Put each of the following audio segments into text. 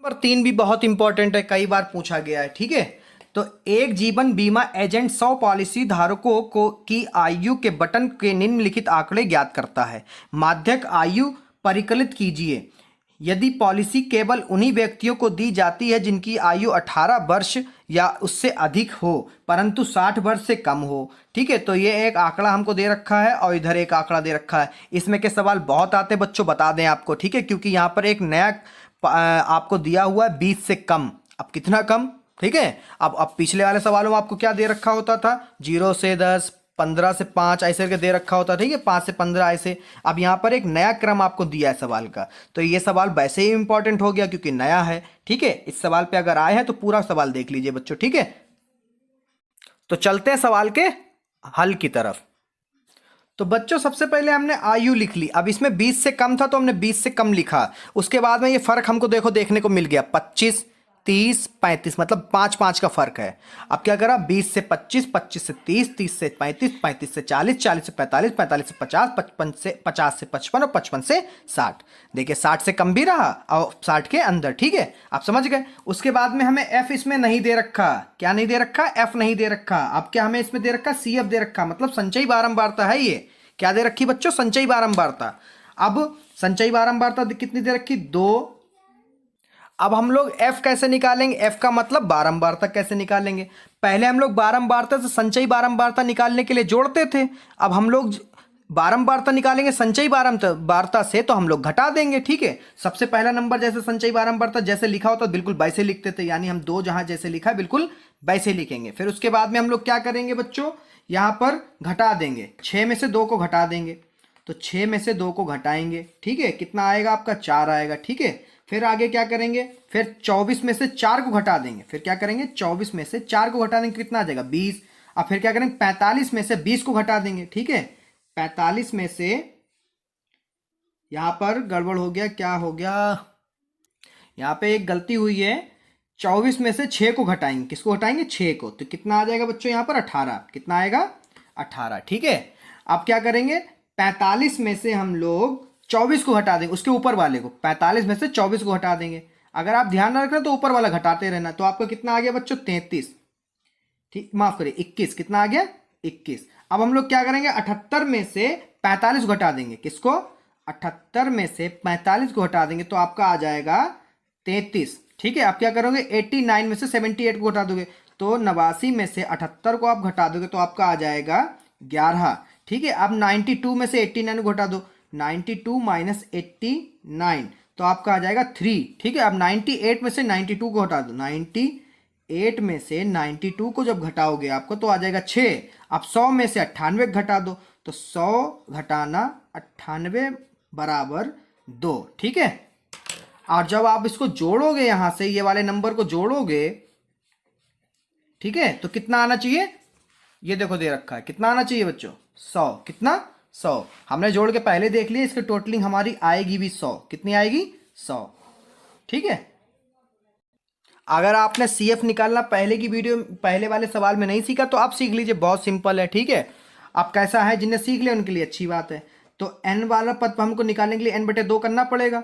पर 3 भी बहुत इंपॉर्टेंट है, कई बार पूछा गया है। ठीक है, तो एक जीवन बीमा एजेंट 100 पॉलिसी धारकों को की आयु के बटन के निम्नलिखित आंकड़े ज्ञात करता है। माध्यक आयु परिकलित कीजिए। यदि पॉलिसी केवल उन्हीं व्यक्तियों को दी जाती है जिनकी आयु 18 वर्ष या उससे अधिक हो परंतु 60 वर्ष से कम हो। ठीक है, तो ये एक आंकड़ा हमको दे रखा है और इधर एक आंकड़ा दे रखा है। इसमें के सवाल बहुत आते हैं बच्चों, बता दें आपको। ठीक है, क्योंकि यहाँ पर एक नया आपको दिया हुआ है 20 से कम। अब कितना कम? ठीक है, अब पिछले वाले सवालों में आपको क्या दे रखा होता था? 0 से 10, 15 से 5 ऐसे करके दे रखा होता। ठीक है, 5 से 15 ऐसे। अब यहाँ पर एक नया क्रम आपको दिया है सवाल का, तो ये सवाल वैसे ही इंपॉर्टेंट हो गया क्योंकि नया है। ठीक है, इस सवाल पे अगर आए हैं तो पूरा सवाल देख लीजिए बच्चों। ठीक है, तो चलते हैं सवाल के हल की तरफ। तो बच्चों सबसे पहले हमने आयु लिख ली। अब इसमें 20 से कम था तो हमने 20 से कम लिखा। उसके बाद में ये फर्क हमको देखने को मिल गया 25, 30, 35, मतलब 5-5 का फर्क है। अब क्या करा? 20 से 25, 25 से 30, 30 से 35, 35 से 40, 40 से 45, 45 से 50, 50 से 55 और 55 से 60। देखिए 60 से कम भी रहा और 60 के अंदर। ठीक है, आप समझ गए। उसके बाद में हमें एफ इसमें नहीं दे रखा। क्या नहीं दे रखा? एफ नहीं दे रखा। अब क्या हमें इसमें दे रखा? सी एफ दे रखा, मतलब संचयी बारंबारता है ये। क्या दे रखी बच्चों? संचयी बारंबारता। अब संचयी बारंबारता कितनी दे रखी? 2। अब हम लोग f कैसे निकालेंगे? f का मतलब बारंबारता कैसे निकालेंगे? पहले हम लोग बारंबारता से संचयी बारंबारता निकालने के लिए जोड़ते थे। अब हम लोग बारंबारता निकालेंगे संचयी बारंबारता से, तो हम लोग घटा देंगे। ठीक है, सबसे पहला नंबर जैसे संचयी बारंबारता जैसे लिखा होता बिल्कुल वैसे लिखते थे, यानी हम 2 जहां जैसे लिखा है बिल्कुल वैसे लिखेंगे। फिर उसके बाद में हम लोग क्या करेंगे बच्चों? यहां पर घटा देंगे। 6 में से 2 को घटा देंगे, तो 6 में से 2 को घटाएंगे। ठीक है, कितना आएगा आपका? 4 आएगा। ठीक है, फिर आगे क्या करेंगे? फिर 24 में से 4 को घटा देंगे। फिर क्या करेंगे? 24 में से 4 को घटा देंगे, कितना आ जाएगा? 20। अब फिर क्या करेंगे? 45 में से 20 को घटा देंगे। ठीक है, 45 में से, यहां पर गड़बड़ हो गया, क्या हो गया? यहां पे एक गलती हुई है। 24 में से 6 को घटाएंगे। किसको घटाएंगे? 6 को। तो कितना आ जाएगा बच्चों यहाँ पर? 18। कितना आएगा? 18। ठीक है, अब क्या करेंगे? 45 में से हम लोग 24 को हटा देंगे, उसके ऊपर वाले को। 45 में से 24 को हटा देंगे। अगर आप ध्यान न रखना तो ऊपर वाला घटाते रहना। तो आपका कितना आ गया बच्चों? 33। ठीक, माफ करिए 21। कितना आ गया? 21। अब हम लोग क्या करेंगे? 78 में से 45 को घटा देंगे। किसको? 78 में से 45 को हटा देंगे तो आपका आ जाएगा 33। ठीक है, आप क्या करोगे? 89 में से 78 को घटा दोगे, तो 89 में से 78 को आप घटा दोगे तो आपका आ जाएगा 11। ठीक है, अब 92 में से 89 को घटा दो। 92 माइनस 89 तो आपका आ जाएगा 3। ठीक है, अब 98 में से 92 को हटा दो। 98 में से 92 को जब घटाओगे आपको तो आ जाएगा 6। अब 100 में से 98 घटा दो, तो 100 घटाना 98 बराबर 2। ठीक है, और जब आप इसको जोड़ोगे, यहां से ये वाले नंबर को जोड़ोगे, ठीक है, तो कितना आना चाहिए? ये देखो दे रखा है, कितना आना चाहिए बच्चों? 100। कितना? 100। हमने जोड़ के पहले देख लिया, इसकी टोटलिंग हमारी आएगी भी 100। कितनी आएगी? 100। ठीक है, अगर आपने सीएफ निकालना पहले की वीडियो, पहले वाले सवाल में नहीं सीखा तो आप सीख लीजिए, बहुत सिंपल है। ठीक है, अब कैसा है, जिन्हें सीख लिया उनके लिए अच्छी बात है। तो एन वाला पद हमको निकालने के लिए n/2 करना पड़ेगा।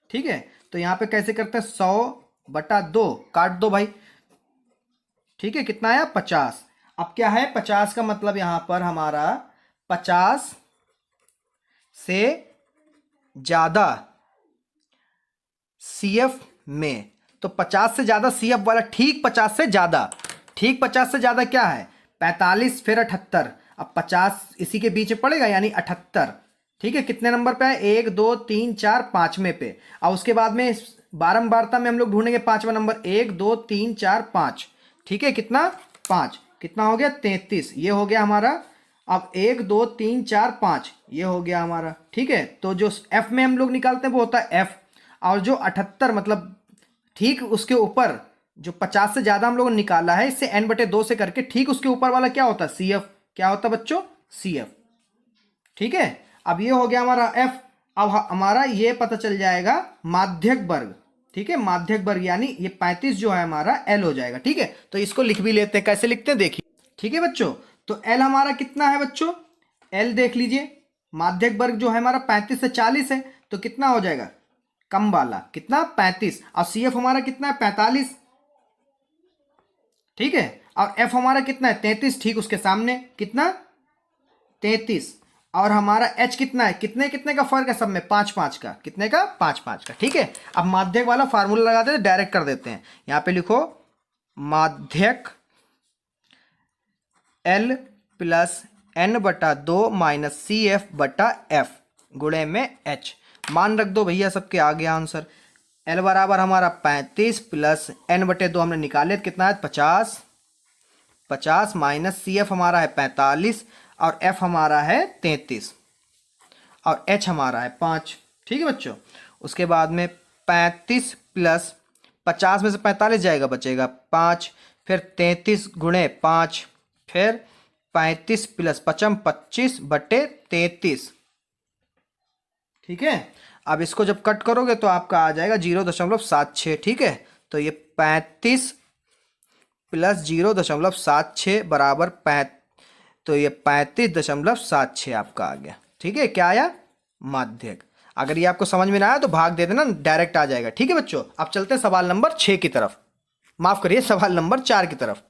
ठीक है, तो यहां पे कैसे करते हैं? 100/2 काट दो भाई। ठीक है, कितना आया? 50। अब क्या है? 50 का मतलब यहां पर हमारा 50 से ज्यादा सीएफ में, तो 50 से ज्यादा सीएफ वाला, ठीक 50 से ज्यादा। ठीक 50 से ज्यादा क्या है? 45 फिर 78। अब 50 इसी के बीच में पड़ेगा, यानी 78। ठीक है, कितने नंबर पे है? 1 2 3 4 5वें पे। और उसके बाद में बारंबारता में हम लोग ढूंढेंगे 5वां नंबर। 1 2 3 4 5। ठीक है, कितना? 5। कितना हो गया? 33। ये हो गया हमारा। अब 1 2 3 4 5 ये हो गया हमारा। ठीक है, तो जो एफ में हम लोग निकालते हैं वो होता है एफ, और जो 78 मतलब ठीक उसके ऊपर जो 50 से ज्यादा हम लोगों ने निकाला है, इससे n/2 से करके ठीक उसके ऊपर वाला क्या होता है? सीएफ। क्या होता है बच्चों? सीएफ। ठीक है, अब ये हो गया हमारा एफ। अब हमारा ये पता चल जाएगा माध्यक वर्ग। ठीक है, माध्यक वर्ग यानी ये 35 जो है हमारा एल हो जाएगा। ठीक है, तो इसको लिख भी लेते हैं, कैसे लिखते हैं देखिए। ठीक है बच्चों, तो एल हमारा कितना है बच्चों? एल देख लीजिए, माध्यक वर्ग जो है हमारा 35 से 40 है, तो कितना हो जाएगा? कम वाला कितना 35, और सी एफ हमारा कितना है 45, ठीक है, और एफ हमारा कितना है 33, ठीक उसके सामने कितना 33, और हमारा एच कितना है, कितने कितने का फर्क है सब में 5-5 का, कितने का 5-5 का, ठीक है। अब माध्यक वाला फार्मूला लगाते हैं, डायरेक्ट कर देते हैं, यहां पे लिखो माध्यक L plus N/2 minus C F बटा एफ गुणे में H, मान रख दो भैया, सबके आ गया आंसर। L बराबर हमारा 35 प्लस N/2 हमने निकाले तो कितना है 50 माइनस सी एफ हमारा है 45 और एफ हमारा है 33 और एच हमारा है 5, ठीक है बच्चों। उसके बाद में 35 प्लस 50 में से 45 जाएगा, बचेगा 5, फिर 33 गुणे 5, फिर 35 प्लस 5 25 बटे 33, ठीक है। अब इसको जब कट करोगे तो आपका आ जाएगा 0.76, ठीक है। तो ये 35 प्लस 0.76 बराबर तो ये 35.76 आपका आ गया, ठीक है। क्या आया, माध्यक। अगर ये आपको समझ में ना आया तो भाग दे देना, डायरेक्ट आ जाएगा, ठीक है बच्चों। अब चलते हैं सवाल नंबर 6 की तरफ, माफ करिए सवाल नंबर 4 की तरफ।